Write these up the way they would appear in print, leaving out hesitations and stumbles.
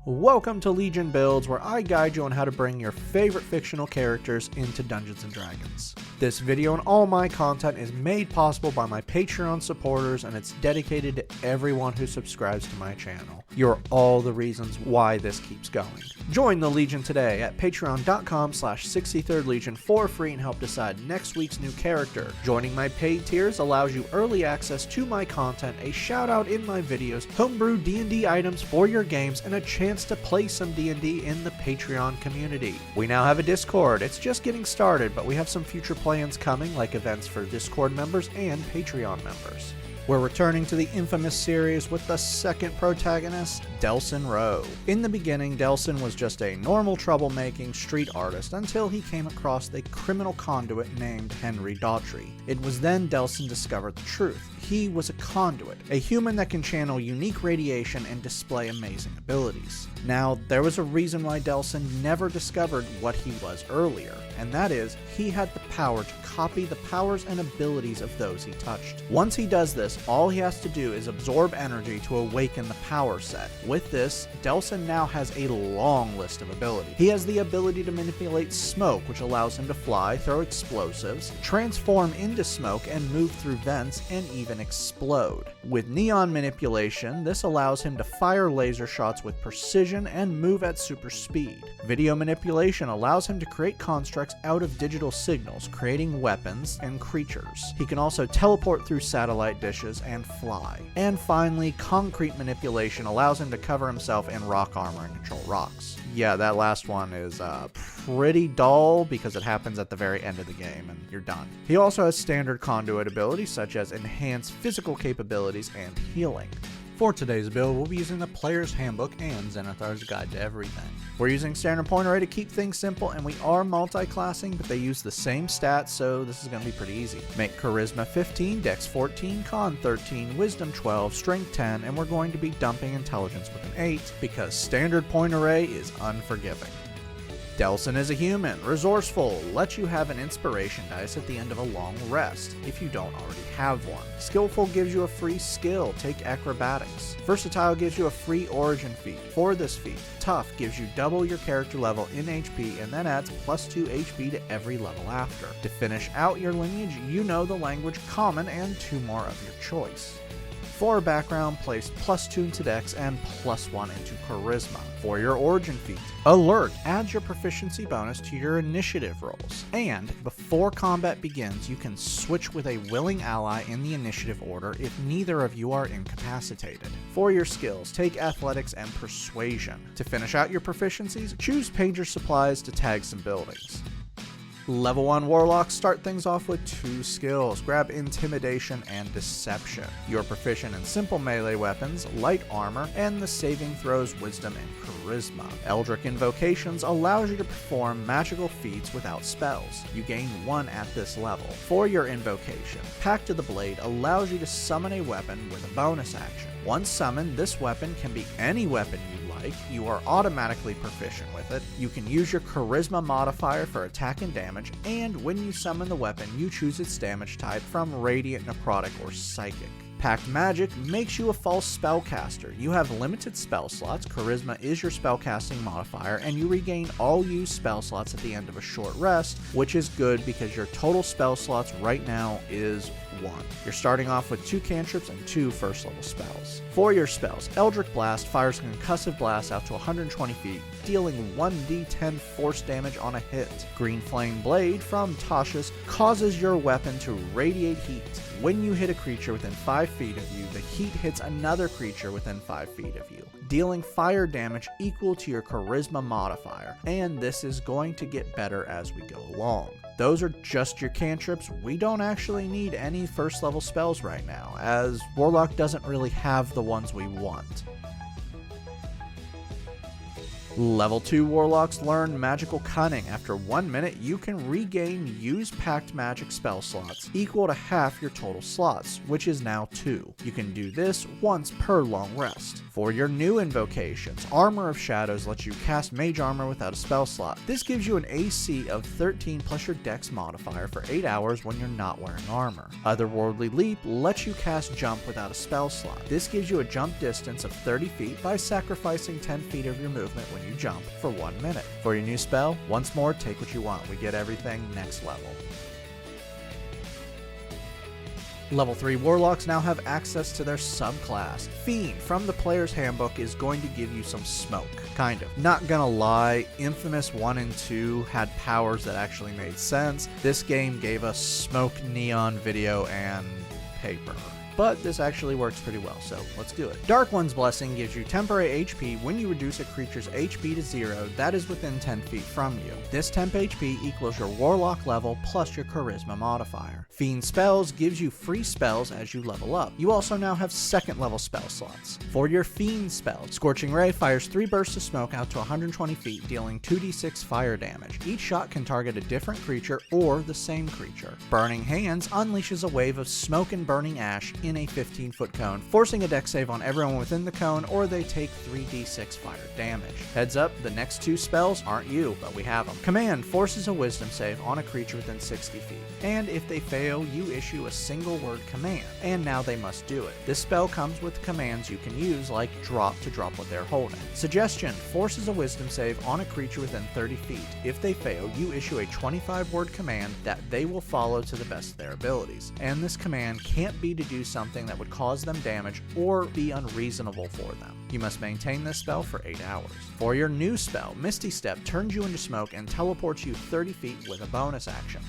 Welcome to Legion Builds, where I guide you on how to bring your favorite fictional characters into Dungeons & Dragons. This video and all my content is made possible by my Patreon supporters, and it's dedicated to everyone who subscribes to my channel. You're all the reasons why this keeps going. Join the Legion today at patreon.com/63rdlegion for free and help decide next week's new character. Joining my paid tiers allows you early access to my content, a shout out in my videos, homebrew D&D items for your games, and a chance to play some D&D in the Patreon community. We now have a Discord. It's just getting started, but we have some future plans coming, like events for Discord members and Patreon members. We're returning to the infamous series with the second protagonist, Delsin Rowe. In the beginning, Delsin was just a normal troublemaking street artist until he came across the criminal conduit named Henry Daughtry. It was then Delsin discovered the truth. He was a conduit, a human that can channel unique radiation and display amazing abilities. Now, there was a reason why Delsin never discovered what he was earlier, and that is, he had the power to copy the powers and abilities of those he touched. Once he does this, all he has to do is absorb energy to awaken the power set. With this, Delsin now has a long list of abilities. He has the ability to manipulate smoke, which allows him to fly, throw explosives, transform into smoke, and move through vents, and even explode. With neon manipulation, this allows him to fire laser shots with precision and move at super speed. Video manipulation allows him to create constructs out of digital signals, creating weapons and creatures. He can also teleport through satellite dishes and fly. And finally, concrete manipulation allows him to cover himself in rock armor and control rocks. Yeah, that last one is pretty dull because it happens at the very end of the game and you're done. He also has standard conduit abilities such as enhanced physical capabilities and healing. For today's build, we'll be using the Player's Handbook and Zenithar's Guide to Everything. We're using standard point array to keep things simple, and we are multi-classing, but they use the same stats, so this is going to be pretty easy. Make Charisma 15, Dex 14, Con 13, Wisdom 12, Strength 10, and we're going to be dumping Intelligence with an 8, because standard point array is unforgiving. Delsin is a human, resourceful, lets you have an inspiration dice at the end of a long rest, if you don't already have one. Skillful gives you a free skill, take acrobatics. Versatile gives you a free origin feat. For this feat, Tough gives you double your character level in HP and then adds +2 HP to every level after. To finish out your lineage, you know the language Common and 2 more of your choice. For background, place +2 into Dex and +1 into Charisma. For your origin feat, Alert adds your proficiency bonus to your initiative rolls. And before combat begins, you can switch with a willing ally in the initiative order if neither of you are incapacitated. For your skills, take Athletics and Persuasion. To finish out your proficiencies, choose Pager Supplies to tag some buildings. Level 1 Warlocks start things off with 2 skills. Grab Intimidation and Deception. You're proficient in simple melee weapons, light armor, and the saving throws Wisdom and Charisma. Eldritch Invocations allows you to perform magical feats without spells. You gain 1 at this level. For your invocation, Pact of the Blade allows you to summon a weapon with a bonus action. Once summoned, this weapon can be any weapon you like. You are automatically proficient with it. You can use your Charisma modifier for attack and damage, and when you summon the weapon, you choose its damage type from Radiant, Necrotic, or Psychic. Pact Magic makes you a false spellcaster. You have limited spell slots, Charisma is your spellcasting modifier, and you regain all used spell slots at the end of a short rest, which is good because your total spell slots right now is 1. You're starting off with 2 cantrips and 2 first level spells. For your spells, Eldritch Blast fires a concussive blast out to 120 feet, dealing 1d10 force damage on a hit. Green Flame Blade from Tasha's causes your weapon to radiate heat. When you hit a creature within 5 feet of you, the heat hits another creature within 5 feet of you, dealing fire damage equal to your Charisma modifier, and this is going to get better as we go along. Those are just your cantrips. We don't actually need any first level spells right now, as Warlock doesn't really have the ones we want. Level 2 Warlocks learn Magical Cunning. After 1 minute, you can regain used Pact Magic spell slots, equal to half your total slots, which is now 2. You can do this once per long rest. For your new invocations, Armor of Shadows lets you cast Mage Armor without a spell slot. This gives you an AC of 13 plus your Dex modifier for 8 hours when you're not wearing armor. Otherworldly Leap lets you cast Jump without a spell slot. This gives you a jump distance of 30 feet by sacrificing 10 feet of your movement when you jump for 1 minute. For your new spell, once more, take what you want. We get everything next level. Level 3 Warlocks now have access to their subclass. Fiend from the player's handbook is going to give you some smoke. Kind of. Not gonna lie, Infamous 1 and 2 had powers that actually made sense. This game gave us smoke, neon, video, and paper. But this actually works pretty well, so let's do it. Dark One's Blessing gives you temporary HP when you reduce a creature's HP to 0 that is within 10 feet from you. This temp HP equals your Warlock level plus your Charisma modifier. Fiend Spells gives you free spells as you level up. You also now have second level spell slots. For your Fiend spell, Scorching Ray fires 3 bursts of smoke out to 120 feet, dealing 2d6 fire damage. Each shot can target a different creature or the same creature. Burning Hands unleashes a wave of smoke and burning ash in a 15-foot cone, forcing a dex save on everyone within the cone, or they take 3d6 fire damage. Heads up, the next 2 spells aren't you, but we have them. Command forces a wisdom save on a creature within 60 feet, and if they fail, you issue a single word command, and now they must do it. This spell comes with commands you can use, like drop to drop what they're holding. Suggestion forces a wisdom save on a creature within 30 feet. If they fail, you issue a 25-word command that they will follow to the best of their abilities, and this command can't be to do something that would cause them damage or be unreasonable for them. You must maintain this spell for 8 hours. For your new spell, Misty Step turns you into smoke and teleports you 30 feet with a bonus action.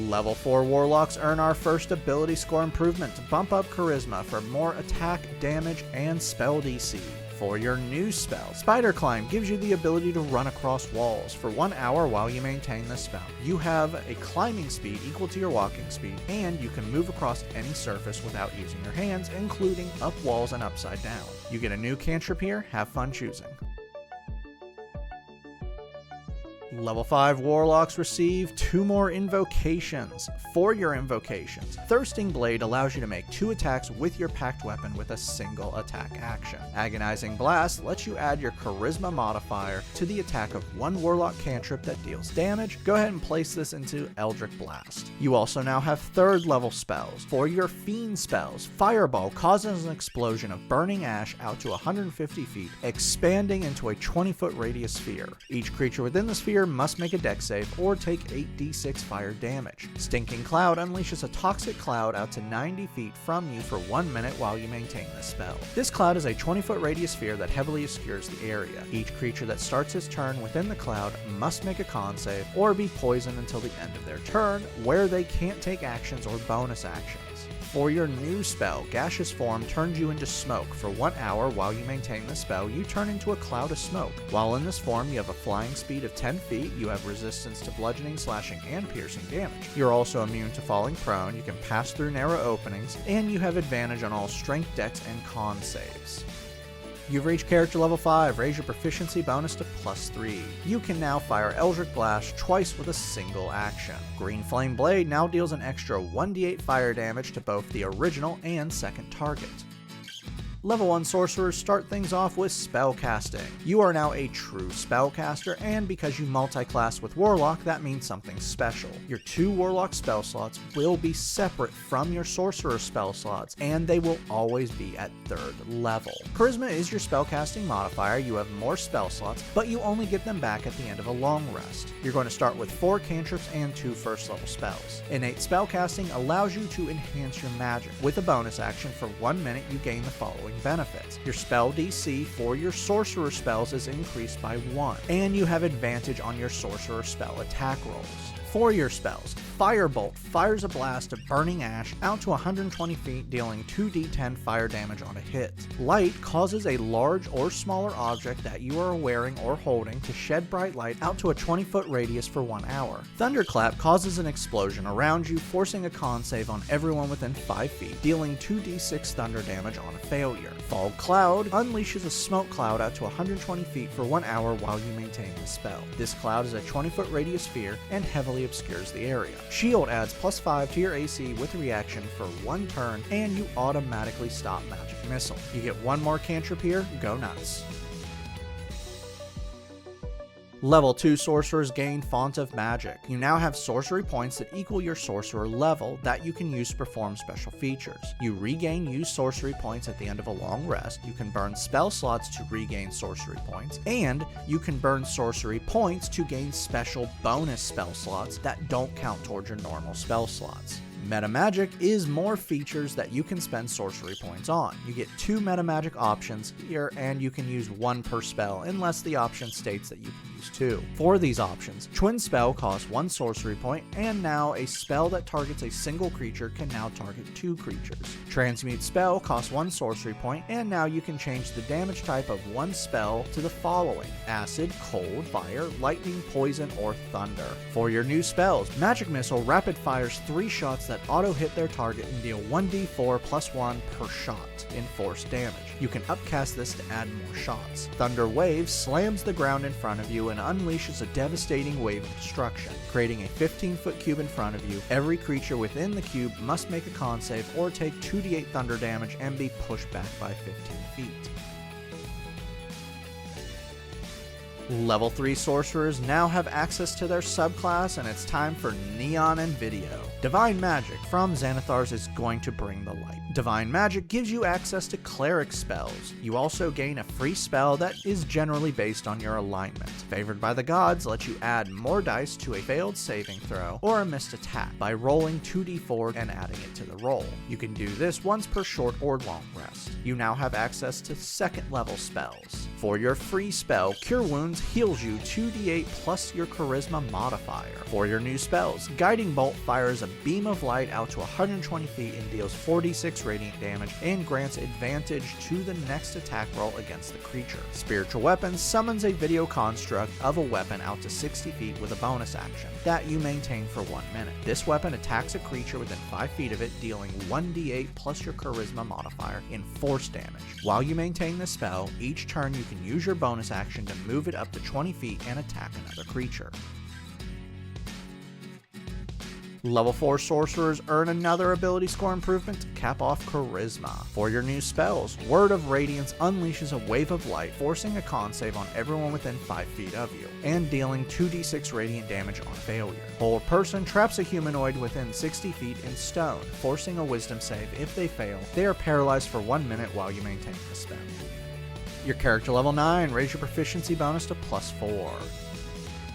Level 4 Warlocks earn our first ability score improvement to bump up Charisma for more attack, damage, and spell DC. For your new spell, Spider Climb gives you the ability to run across walls for 1 hour while you maintain this spell. You have a climbing speed equal to your walking speed, and you can move across any surface without using your hands, including up walls and upside down. You get a new cantrip here, have fun choosing. Level 5 Warlocks receive 2 more invocations. For your invocations, Thirsting Blade allows you to make 2 attacks with your packed weapon with a single attack action. Agonizing Blast lets you add your Charisma modifier to the attack of 1 Warlock cantrip that deals damage. Go ahead and place this into Eldritch Blast. You also now have 3rd level spells. For your Fiend spells, Fireball causes an explosion of burning ash out to 150 feet, expanding into a 20-foot radius sphere. Each creature within the sphere must make a dex save or take 8d6 fire damage. Stinking Cloud unleashes a toxic cloud out to 90 feet from you for 1 minute while you maintain this spell. This cloud is a 20-foot radius sphere that heavily obscures the area. Each creature that starts its turn within the cloud must make a con save or be poisoned until the end of their turn, where they can't take actions or bonus actions. For your new spell, Gaseous Form turns you into smoke. For 1 hour while you maintain the spell, you turn into a cloud of smoke. While in this form, you have a flying speed of 10 feet, you have resistance to bludgeoning, slashing, and piercing damage. You're also immune to falling prone, you can pass through narrow openings, and you have advantage on all strength, dex, and con saves. You've reached character level 5, raise your proficiency bonus to +3. You can now fire Eldritch Blast twice with a single action. Green Flame Blade now deals an extra 1d8 fire damage to both the original and second target. Level 1 Sorcerers start things off with spellcasting. You are now a true spellcaster, and because you multi-class with Warlock, that means something special. Your 2 Warlock spell slots will be separate from your Sorcerer spell slots, and they will always be at 3rd level. Charisma is your spellcasting modifier. You have more spell slots, but you only get them back at the end of a long rest. You're going to start with 4 cantrips and 2 first level spells. Innate spellcasting allows you to enhance your magic. With a bonus action, for 1 minute you gain the following benefits. Your spell DC for your Sorcerer spells is increased by 1, and you have advantage on your Sorcerer spell attack rolls. For your spells, Firebolt fires a blast of burning ash out to 120 feet, dealing 2d10 fire damage on a hit. Light causes a large or smaller object that you are wearing or holding to shed bright light out to a 20-foot radius for 1 hour. Thunderclap causes an explosion around you, forcing a con save on everyone within 5 feet, dealing 2d6 thunder damage on a failure. Fog Cloud unleashes a smoke cloud out to 120 feet for 1 hour while you maintain the spell. This cloud is a 20-foot radius sphere and heavily obscures the area. Shield adds +5 to your AC with reaction for 1 turn, and you automatically stop magic missile. You get 1 more cantrip here, go nuts. Level 2 Sorcerers gain Font of Magic. You now have sorcery points that equal your Sorcerer level that you can use to perform special features. You regain used sorcery points at the end of a long rest, you can burn spell slots to regain sorcery points, and you can burn sorcery points to gain special bonus spell slots that don't count towards your normal spell slots. Meta Magic is more features that you can spend sorcery points on. You get 2 meta magic options here, and you can use 1 per spell unless the option states that you can use 2. For these options, Twin Spell costs 1 sorcery point, and now a spell that targets a single creature can now target 2 creatures. Transmute Spell costs 1 sorcery point, and now you can change the damage type of 1 spell to the following: Acid, Cold, Fire, Lightning, Poison, or Thunder. For your new spells, Magic Missile rapid fires 3 shots that auto-hit their target and deal 1d4 + 1 per shot in force damage. You can upcast this to add more shots. Thunder Wave slams the ground in front of you and unleashes a devastating wave of destruction, creating a 15-foot cube in front of you. Every creature within the cube must make a con save or take 2d8 thunder damage and be pushed back by 15 feet. Level 3 Sorcerers now have access to their subclass, and it's time for Neon and Video. Divine Magic from Xanathars is going to bring the light. Divine Magic gives you access to cleric spells. You also gain a free spell that is generally based on your alignment. Favored by the Gods lets you add more dice to a failed saving throw or a missed attack by rolling 2d4 and adding it to the roll. You can do this once per short or long rest. You now have access to 2nd level spells. For your free spell, Cure Wounds heals you 2d8 plus your charisma modifier. For your new spells, Guiding Bolt fires a beam of light out to 120 feet and deals 46 radiant damage and grants advantage to the next attack roll against the creature. Spiritual Weapon summons a video construct of a weapon out to 60 feet with a bonus action that you maintain for 1 minute. This weapon attacks a creature within 5 feet of it, dealing 1d8 plus your charisma modifier in force damage. While you maintain this spell, each turn you can use your bonus action to move it up to 20 feet and attack another creature. Level 4 Sorcerers earn another ability score improvement to cap off Charisma. For your new spells, Word of Radiance unleashes a wave of light, forcing a con save on everyone within 5 feet of you, and dealing 2d6 radiant damage on failure. Hold Person traps a humanoid within 60 feet in stone, forcing a wisdom save. If they fail, they are paralyzed for 1 minute while you maintain the spell. Your character level 9, raise your proficiency bonus to +4.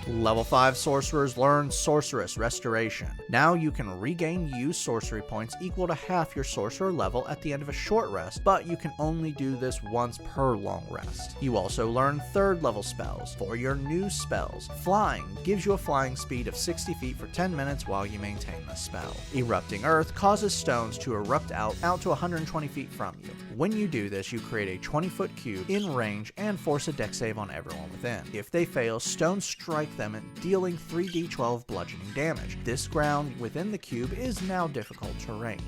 Level 5 Sorcerers learn Sorceress Restoration. Now you can regain used sorcery points equal to half your Sorcerer level at the end of a short rest, but you can only do this once per long rest. You also learn 3rd level spells. For your new spells, Flying gives you a flying speed of 60 feet for 10 minutes while you maintain the spell. Erupting Earth causes stones to erupt out to 120 feet from you. When you do this, you create a 20-foot cube in range and force a dex save on everyone within. If they fail, stones strike them, dealing 3d12 bludgeoning damage. This ground within the cube is now difficult terrain.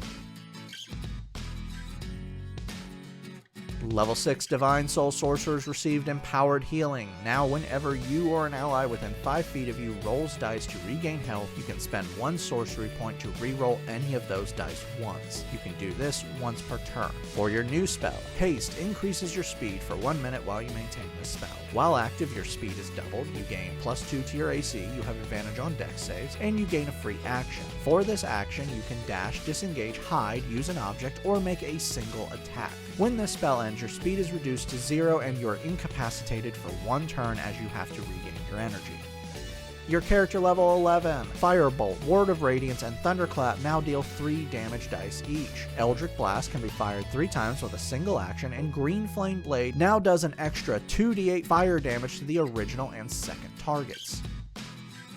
Level 6 Divine Soul Sorcerers received Empowered Healing. Now whenever you or an ally within 5 feet of you rolls dice to regain health, you can spend 1 sorcery point to re-roll any of those dice once. You can do this once per turn. For your new spell, Haste increases your speed for 1 minute while you maintain this spell. While active, your speed is doubled, you gain +2 to your AC, you have advantage on dex saves, and you gain a free action. For this action, you can dash, disengage, hide, use an object, or make a single attack. When this spell ends, your speed is reduced to 0 and you are incapacitated for 1 turn as you have to regain your energy. Your character level 11. Firebolt, Word of Radiance, and Thunderclap now deal 3 damage dice each. Eldritch Blast can be fired 3 times with a single action, and Green Flame Blade now does an extra 2d8 fire damage to the original and second targets.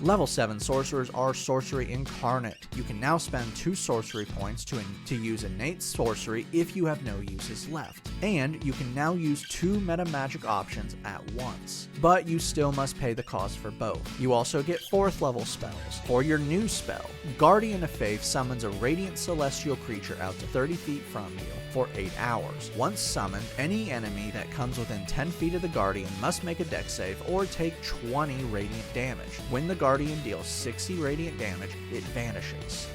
Level 7 sorcerers are sorcery incarnate. You can now spend 2 sorcery points to use innate sorcery if you have no uses left. And you can now use 2 meta magic options at once. But you still must pay the cost for both. You also get 4th level spells. For your new spell, Guardian of Faith summons a radiant celestial creature out to 30 feet from you for 8 hours. Once summoned, any enemy that comes within 10 feet of the Guardian must make a dex save or take 20 radiant damage. When the Guardian deals 60 radiant damage, it vanishes.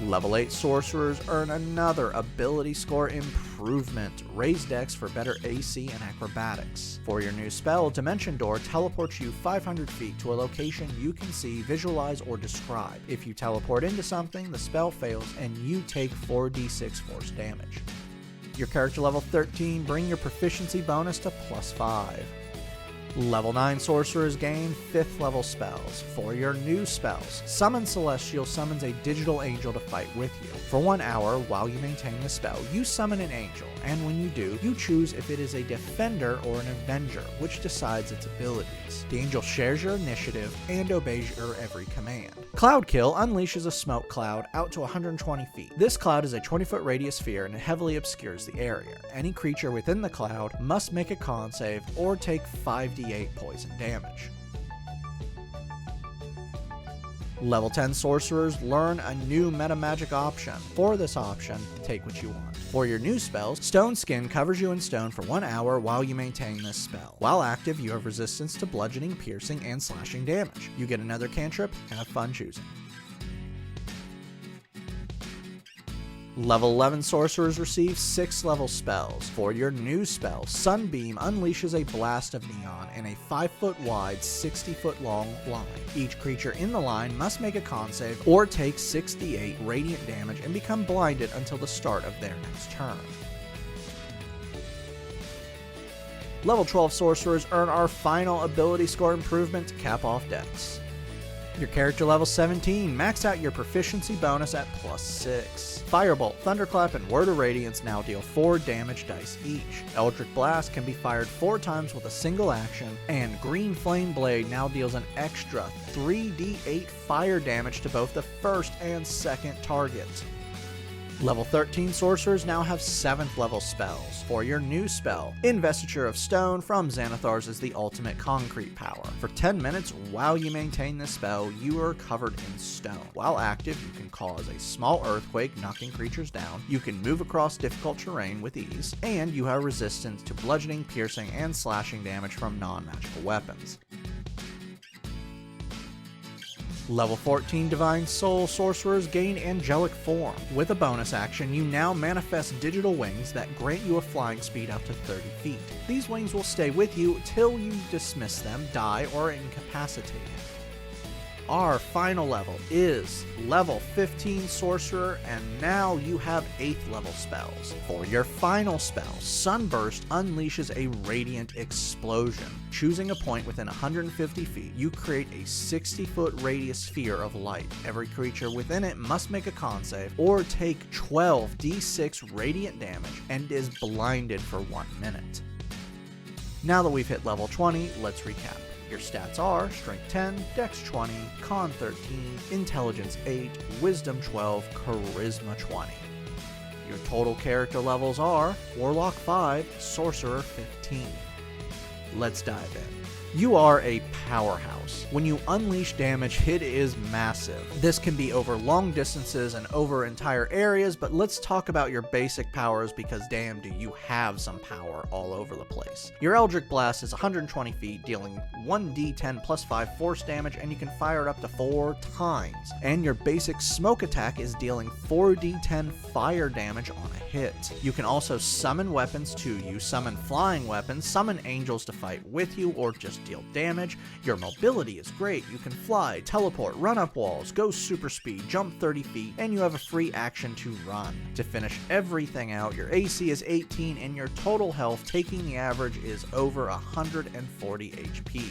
Level 8 sorcerers earn another ability score improvement. Raise dex for better AC and acrobatics. For your new spell, Dimension Door teleports you 500 feet to a location you can see, visualize, or describe. If you teleport into something, the spell fails and you take 4d6 force damage. Your character level 13, bring your proficiency bonus to +5. Level 9 sorcerers gain 5th level spells. For your new spells, Summon Celestial summons a digital angel to fight with you. For 1 hour while you maintain the spell, you summon an angel, and when you do, you choose if it is a defender or an avenger, which decides its abilities. The angel shares your initiative and obeys your every command. Cloud Kill unleashes a smoke cloud out to 120 feet. This cloud is a 20-foot radius sphere and it heavily obscures the area. Any creature within the cloud must make a con save or take 5d8 poison damage. Level 10 sorcerers learn a new meta magic option. For this option, take what you want. For your new spells, Stone Skin covers you in stone for 1 hour while you maintain this spell. While active, you have resistance to bludgeoning, piercing, and slashing damage. You get another cantrip. Have fun choosing. Level 11 sorcerers receive 6th level spells. For your new spell, Sunbeam unleashes a blast of neon in a 5-foot wide, 60-foot long line. Each creature in the line must make a con save or take 6d8 radiant damage and become blinded until the start of their next turn. Level 12 sorcerers earn our final ability score improvement to cap off dex. Your character level 17, max out your proficiency bonus at +6. Firebolt, Thunderclap, and Word of Radiance now deal 4 damage dice each. Eldritch Blast can be fired 4 times with a single action, and Green Flame Blade now deals an extra 3d8 fire damage to both the first and second targets. Level 13 sorcerers now have 7th level spells. For your new spell, Investiture of Stone from Xanathar's is the ultimate concrete power. For 10 minutes while you maintain this spell, you are covered in stone. While active, you can cause a small earthquake, knocking creatures down, you can move across difficult terrain with ease, and you have resistance to bludgeoning, piercing, and slashing damage from non-magical weapons. Level 14 Divine Soul sorcerers gain angelic form. With a bonus action, you now manifest digital wings that grant you a flying speed up to 30 feet. These wings will stay with you till you dismiss them, die, or are incapacitated. Our final level is level 15 sorcerer, and now you have 8th level spells. For your final spell, Sunburst unleashes a radiant explosion. Choosing a point within 150 feet, you create a 60-foot radius sphere of light. Every creature within it must make a con save or take 12d6 radiant damage and is blinded for 1 minute. Now that we've hit level 20, let's recap. Your stats are Strength 10, Dex 20, Con 13, Intelligence 8, Wisdom 12, Charisma 20. Your total character levels are Warlock 5, Sorcerer 15. Let's dive in. You are a powerhouse. When you unleash damage, it is massive. This can be over long distances and over entire areas, but let's talk about your basic powers because damn do you have some power all over the place. Your Eldritch Blast is 120 feet, dealing 1d10 plus 5 force damage, and you can fire it up to 4 times. And your basic smoke attack is dealing 4d10 fire damage on a hit. You can also summon weapons to you, summon flying weapons, summon angels to fight with you, or just deal damage. Your mobility is great. You can fly, teleport, run up walls, go super speed, jump 30 feet, and you have a free action to run. To finish everything out, your AC is 18 and your total health, taking the average, is over 140 HP.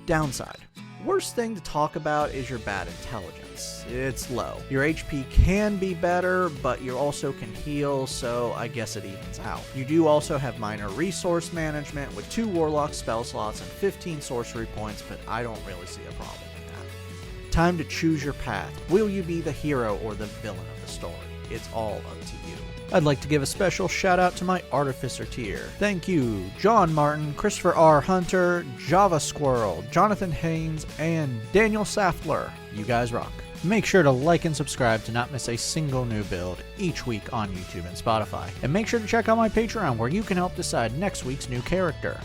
Downside. Worst thing to talk about is your bad intelligence. It's low. Your HP can be better, but you also can heal, so I guess it evens out. You do also have minor resource management with 2 Warlock spell slots and 15 sorcery points, but I don't really see a problem with that. Time to choose your path. Will you be the hero or the villain of the story? It's all up to you. I'd like to give a special shout out to my Artificer tier. Thank you, John Martin, Christopher R. Hunter, Java Squirrel, Jonathan Haynes, and Daniel Saftler. You guys rock. Make sure to like and subscribe to not miss a single new build each week on YouTube and Spotify. And make sure to check out my Patreon where you can help decide next week's new character.